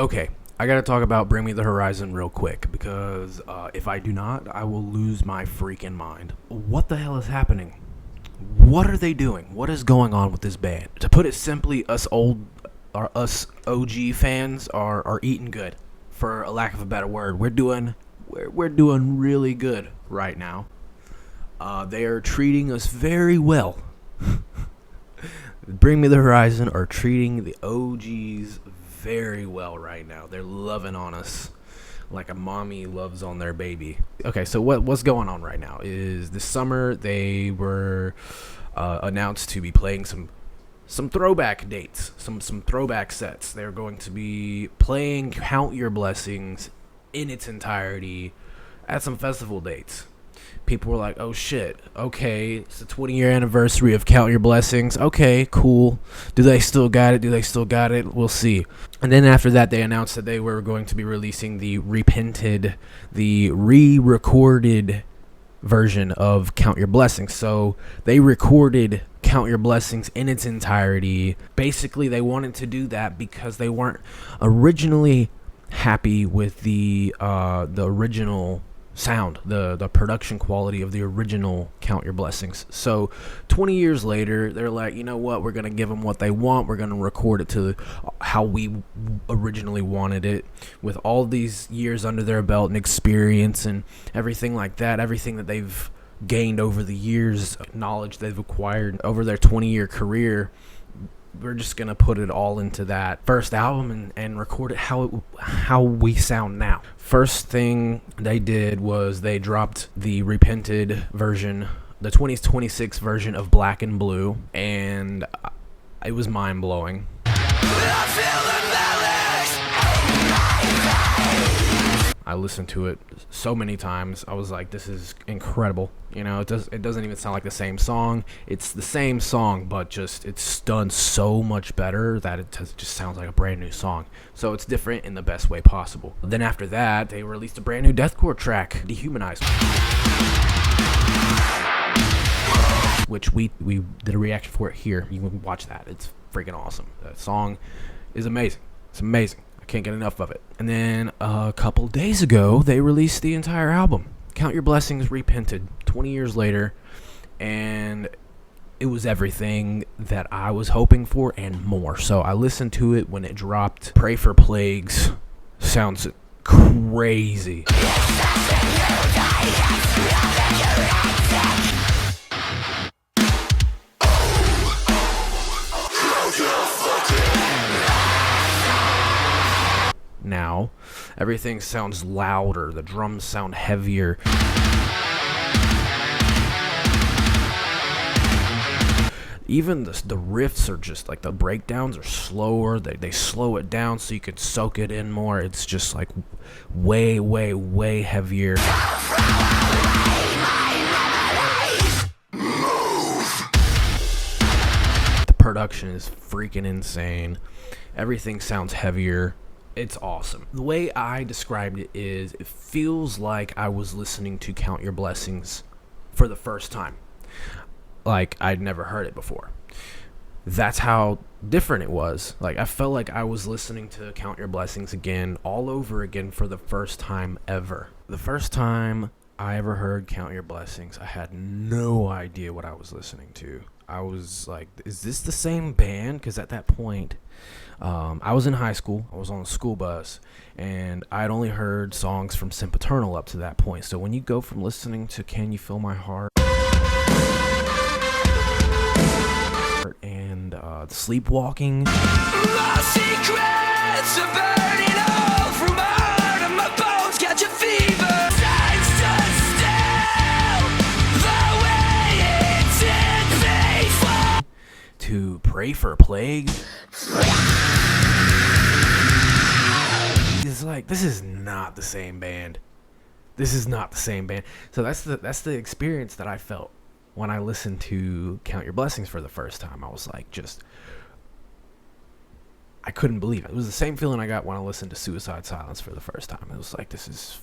Okay, I gotta talk about Bring Me the Horizon real quick because if I do not, I will lose my freaking mind. What the hell is happening? What are they doing? What is going on with this band? To put it simply, us OG fans are eating good, for a lack of a better word. We're doing really good right now. They are treating us very well. Bring Me the Horizon are treating the OGs very well right now. They're loving on us like a mommy loves on their baby. Okay, so what's going on right now is this summer they were announced to be playing some throwback dates, some throwback sets. They're going to be playing Count Your Blessings in its entirety at some festival dates. People were like, oh shit, okay, it's the 20-year anniversary of Count Your Blessings. Okay, cool. Do they still got it? We'll see. And then after that, they announced that they were going to be releasing the re-recorded version of Count Your Blessings. So they recorded Count Your Blessings in its entirety. Basically, they wanted to do that because they weren't originally happy with the original sound, the production quality of the original Count Your Blessings. So 20 years later, they're like, you know what, we're going to give them what they want. We're going to record it to how we originally wanted it, with all these years under their belt and experience and everything like that, everything that they've gained over the years, knowledge they've acquired over their 20-year career. We're just going to put it all into that first album and record it how we sound now. First thing they did was they dropped the repented version, the 2026 version of Black and Blue, and it was mind-blowing. I listened to it so many times. I was like, this is incredible. You know, it doesn't even sound like the same song. It's the same song, but just it's done so much better that it just sounds like a brand new song. So it's different in the best way possible. Then after that, they released a brand new Deathcore track, Dehumanized, which we did a reaction for it here. You can watch that. It's freaking awesome. That song is amazing. It's amazing. Can't get enough of it. And then a couple days ago, they released the entire album, Count Your Blessings Repented, 20 years later, and it was everything that I was hoping for and more. So I listened to it when it dropped. Pray for Plagues sounds crazy. Now everything sounds louder, the drums sound heavier. Even the riffs are just like, the breakdowns are slower. They slow it down so you can soak it in more. It's just like way heavier. The production is freaking insane. Everything sounds heavier. It's awesome. The way I described it is, it feels like I was listening to Count Your Blessings for the first time. Like I'd never heard it before. That's how different it was. Like I felt like I was listening to Count Your Blessings again, all over again, for the first time ever. The first time I ever heard Count Your Blessings, I had no idea what I was listening to. I was like, is this the same band? Because at that point, I was in high school. I was on a school bus, and I'd only heard songs from Sempiternal up to that point. So when you go from listening to Can You Feel My Heart and Sleepwalking, my secrets are burning all from my heart, and my bones catch a fever. Time stood still, the way it did before. to Pray for Plagues. It's like, this is not the same band. This is not the same band. So that's the experience that I felt when I listened to Count Your Blessings for the first time. I was like, I couldn't believe it. It was the same feeling I got when I listened to Suicide Silence for the first time. It was like, this is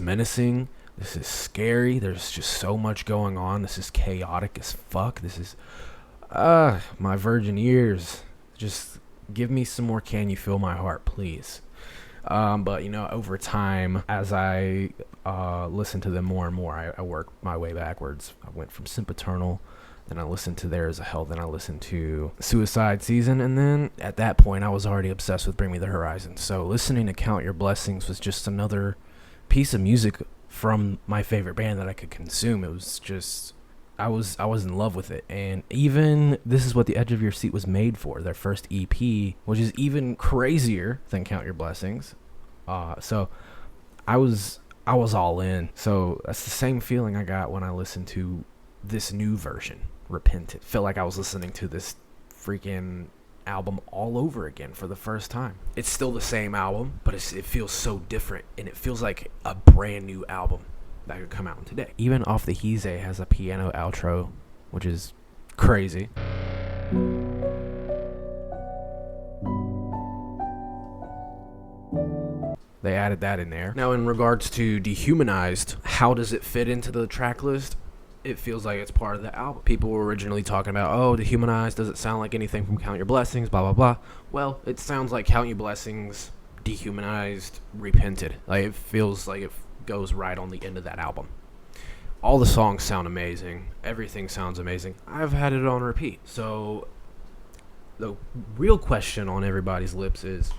menacing. This is scary. There's just so much going on. This is chaotic as fuck. This is, my virgin ears just Give me some more Can You Feel My Heart, please. But, over time, as I listened to them more and more, I worked my way backwards. I went from Sempiternal, then I listened to There Is a Hell, then I listened to Suicide Season, and then at that point, I was already obsessed with Bring Me the Horizon. So listening to Count Your Blessings was just another piece of music from my favorite band that I could consume. It was just... I was in love with it. And even This Is What the Edge of Your Seat was made for, their first EP, which is even crazier than Count Your Blessings. So I was all in. So that's the same feeling I got when I listened to this new version, Repented. Felt like I was listening to this freaking album all over again for the first time. It's still the same album, but it feels so different, and it feels like a brand new album that could come out today. Even Off the Heeze has a piano outro, which is crazy. They added that in there. Now, in regards to Dehumanized, how does it fit into the track list? It feels like it's part of the album. People were originally talking about, oh, Dehumanized doesn't sound like anything from Count Your Blessings, blah, blah, blah. Well, it sounds like Count Your Blessings, Dehumanized, Repented. Like, it feels like it goes right on the end of that album. All the songs sound amazing. Everything sounds amazing. I've had it on repeat. So the real question on everybody's lips is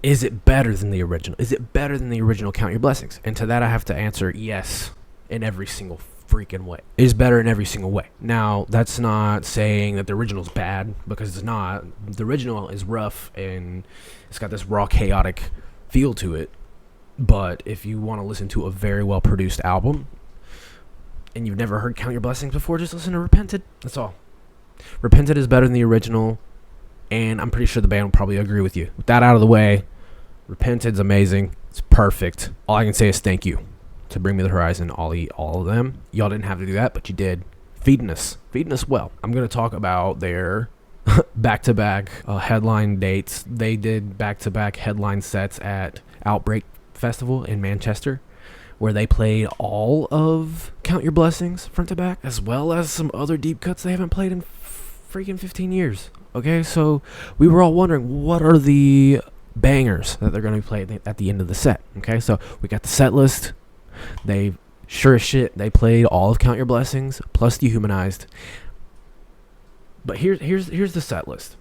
it better than the original? Is it better than the original Count Your Blessings? And to that I have to answer yes in every single freaking way. It is better in every single way. Now, that's not saying that the original's bad, because it's not. The original is rough and it's got this raw, chaotic feel to it. But if you want to listen to a very well-produced album and you've never heard Count Your Blessings before, just listen to Repented. That's all. Repented is better than the original, and I'm pretty sure the band will probably agree with you. With that out of the way, Repented's amazing. It's perfect. All I can say is thank you to Bring Me the Horizon, Ollie, all of them. Y'all didn't have to do that, but you did. Feeding us well. I'm going to talk about their back-to-back headline dates. They did back-to-back headline sets at Outbreak Festival in Manchester, where they played all of Count Your Blessings front to back, as well as some other deep cuts they haven't played in freaking 15 years. Okay, so we were all wondering, what are the bangers that they're going to be playing at the end of the set? Okay, so we got the set list. They sure as shit, they played all of Count Your Blessings plus Dehumanized. But here's the set list.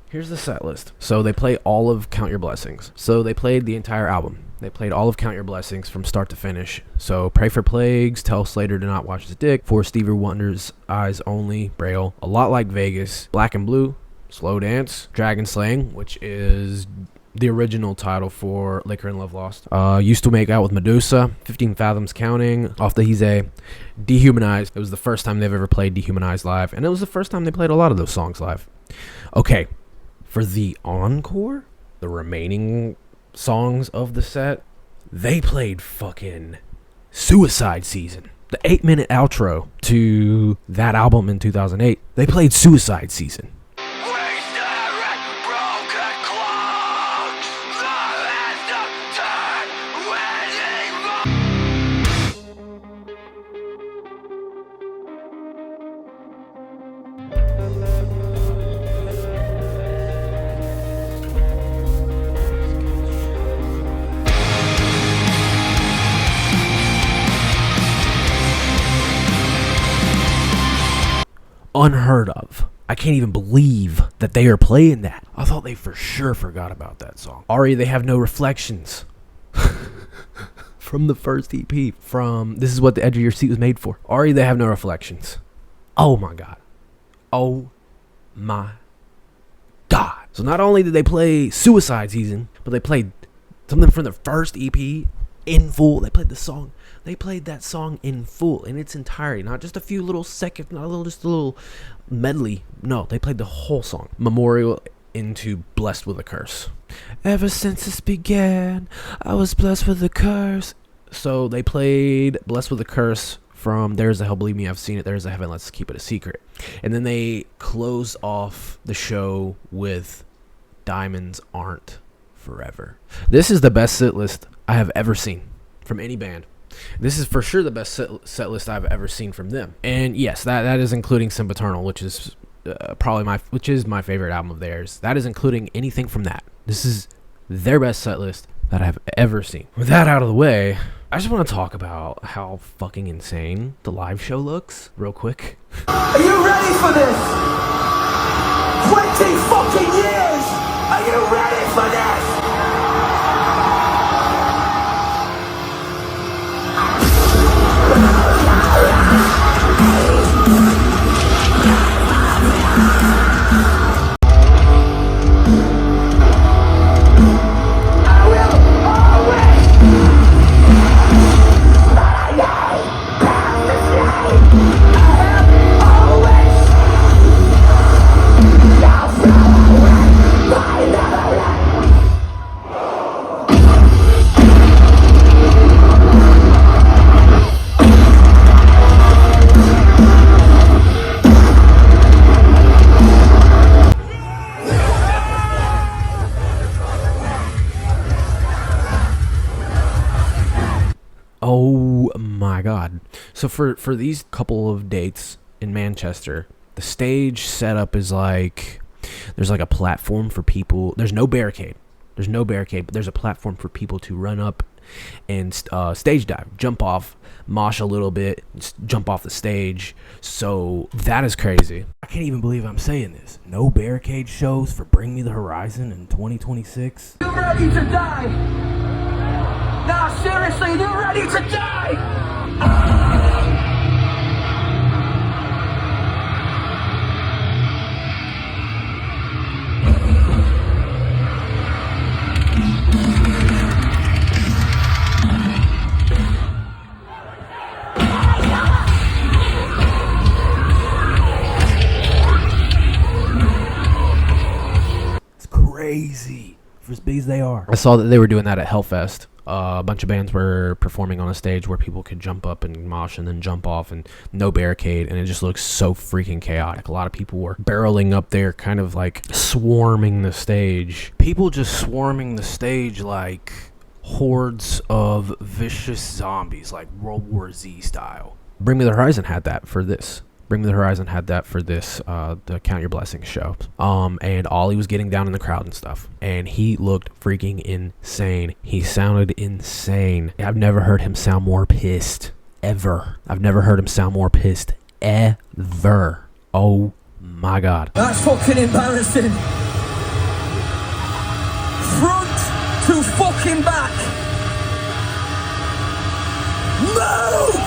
Here's the set list. So they play all of Count Your Blessings. So they played the entire album. They played all of Count Your Blessings from start to finish. So Pray for Plagues, Tell Slater to Not Watch His Dick, For Stevie Wonder's Eyes Only, Braille, A Lot Like Vegas, Black and Blue, Slow Dance, Dragon Slaying, which is the original title for Liquor and Love Lost. Used to Make Out with Medusa, 15 Fathoms Counting, Off the Heeze, Dehumanized. It was the first time they've ever played Dehumanized live, and it was the first time they played a lot of those songs live. Okay, for the encore, the remaining songs of the set, they played fucking Suicide Season. The 8-minute outro to that album in 2008, they played Suicide Season. Unheard of. I can't even believe that they are playing that. I thought they for sure forgot about that song. Ari, They Have No Reflections. From the first EP. From This Is What the Edge of Your Seat was made for. Ari, They Have No Reflections. Oh my god. Oh my god. So not only did they play Suicide Season, but they played something from their first EP in full. They played the song. They played that song in full, in its entirety. Not just a few little seconds, just a little medley. No, they played the whole song. Memorial into Blessed with a Curse. Ever since this began, I was blessed with a curse. So they played Blessed with a Curse from There's a Hell, Believe Me, I've Seen It, There's a Heaven, Let's Keep It a Secret. And then they closed off the show with Diamonds Aren't Forever. This is the best set list I have ever seen from any band. This is for sure the best set list I've ever seen from them. And yes, that is including Sempiternal, which is which is my favorite album of theirs. That is including anything from that. This is their best set list that I've ever seen. With that out of the way, I just want to talk about how fucking insane the live show looks real quick. Are you ready for this? 20 fucking years! Are you ready for this? Oh my god. So for these couple of dates in Manchester, the stage setup is like, there's like a platform for people. There's no barricade, but there's a platform for people to run up and stage dive, jump off, mosh a little bit, jump off the stage. So that is crazy. I can't even believe I'm saying this. No barricade shows for Bring Me the Horizon in 2026. You ready to die? No, seriously, you ready to die? It's crazy for as big as they are. I saw that they were doing that at Hellfest. A bunch of bands were performing on a stage where people could jump up and mosh and then jump off, and no barricade, and it just looks so freaking chaotic. A lot of people were barreling up there, kind of like swarming the stage. People just swarming the stage like hordes of vicious zombies, like World War Z style. Bring Me the Horizon had that for this. The Count Your Blessings show. And Ollie was getting down in the crowd and stuff, and he looked freaking insane. He sounded insane. I've never heard him sound more pissed, ever. Ever. Oh my god. That's fucking embarrassing. Front to fucking back. Move!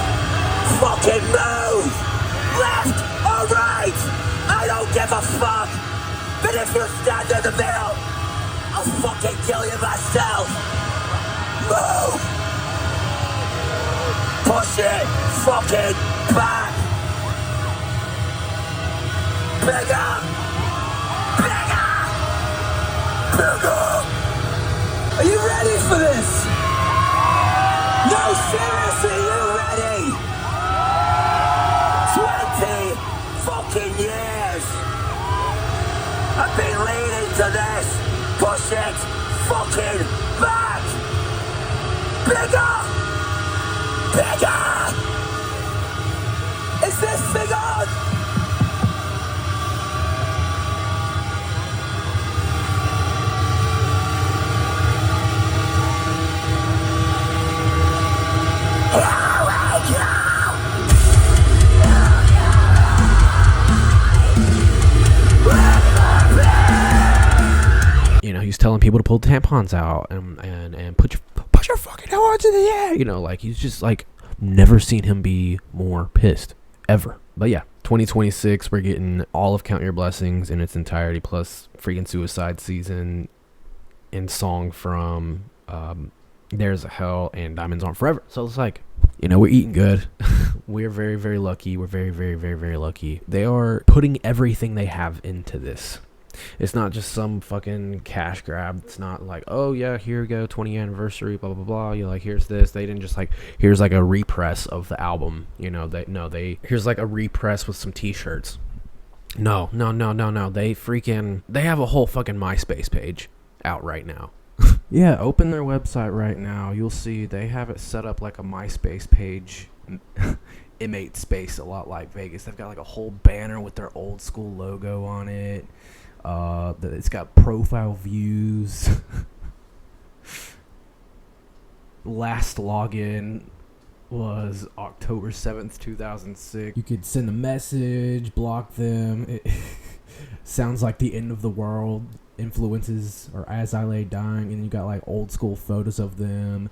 Fucking move! Left or right? I don't give a fuck. But if you stand in the middle, I'll fucking kill you myself. Move! Push it fucking back. Bigger! Bigger! Bigger! Are you ready for this? No, seriously, you ready? 20 fucking years. I've been leading to this. Push it fucking back. Bigger. Bigger. Is this thing on? You know, he's telling people to pull tampons out and put your fucking hands in the air. You know, like, he's just like, never seen him be more pissed ever. But yeah, 2026, we're getting all of Count Your Blessings in its entirety, plus freaking Suicide Season and song from There's a Hell and Diamonds Aren't Forever. So it's like, you know, we're eating good. We're very, very lucky. We're very, very, very, very lucky. They are putting everything they have into this. It's not just some fucking cash grab. It's not like, oh yeah, here we go, 20th anniversary, blah blah blah. You're like, here's this. They didn't just like, here's like a repress of the album. You know, here's like a repress with some t-shirts. No. They have a whole fucking MySpace page out right now. Yeah, open their website right now. You'll see they have it set up like a MySpace page. inmate space a lot like Vegas. They've got like a whole banner with their old school logo on it. It's got profile views. Last login was October 7th, 2006. You could send a message, block them. It sounds like the end of the world. Influences or As I Lay Dying, and you got like old school photos of them,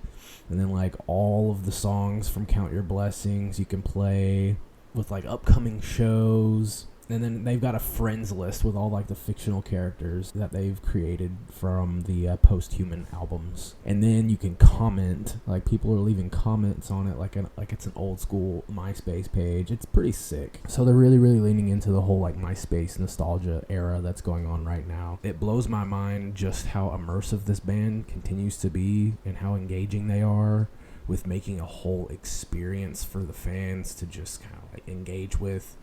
and then like all of the songs from Count Your Blessings you can play with like upcoming shows. And then they've got a friends list with all like the fictional characters that they've created from the post-human albums. And then you can comment, like people are leaving comments on it like it's an old school MySpace page. It's pretty sick. So they're really leaning into the whole like MySpace nostalgia era that's going on right now. It blows my mind just how immersive this band continues to be and how engaging they are with making a whole experience for the fans to just kind of like engage with.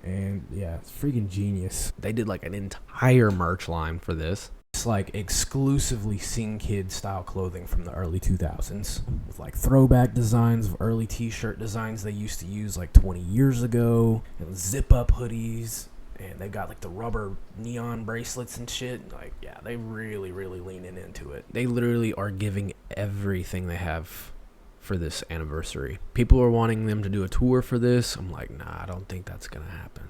And yeah, it's freaking genius. They did like an entire merch line for this. It's like exclusively Sing Kid style clothing from the early 2000s with like throwback designs of early t-shirt designs they used to use like 20 years ago, and zip up hoodies, and they've got like the rubber neon bracelets and shit. Like, yeah, they really leaning into it. They literally are giving everything they have for this anniversary. People are wanting them to do a tour for this. I'm like, nah, I don't think that's gonna happen.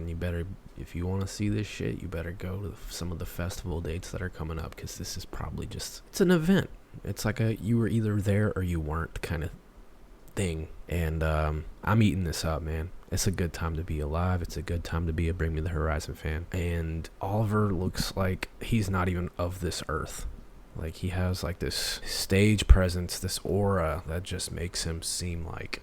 You better, if you want to see this shit, you better go to some of the festival dates that are coming up, because this is probably just, it's an event. It's like a you were either there or you weren't kind of thing. And I'm eating this up, man. It's a good time to be alive. It's a good time to be a Bring Me the Horizon fan. And Oliver looks like he's not even of this earth. Like, he has like this stage presence, this aura that just makes him seem like,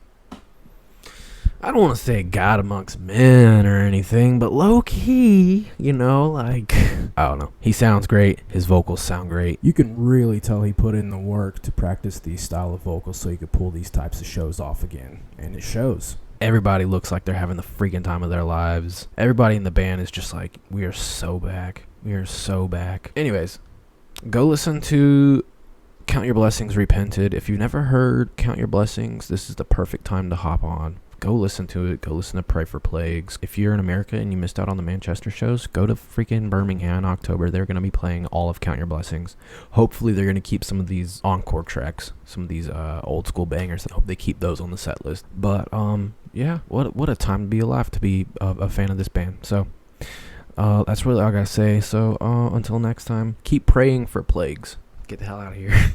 I don't want to say God amongst men or anything, but low key, you know, like, I don't know. He sounds great. His vocals sound great. You can really tell he put in the work to practice these style of vocals so he could pull these types of shows off again. And it shows. Everybody looks like they're having the freaking time of their lives. Everybody in the band is just like, we are so back. We are so back. Anyways, go listen to Count Your Blessings Repented. If you've never heard Count Your Blessings, this is the perfect time to hop on. Go listen to it. Go listen to Pray for Plagues. If you're in America and you missed out on the Manchester shows, go to freaking Birmingham in October. They're going to be playing all of Count Your Blessings. Hopefully they're going to keep some of these encore tracks, some of these old school bangers. I hope they keep those on the set list. But yeah, what a time to be alive, to be a fan of this band. So that's really all I got to say. So until next time, keep praying for plagues. Get the hell out of here.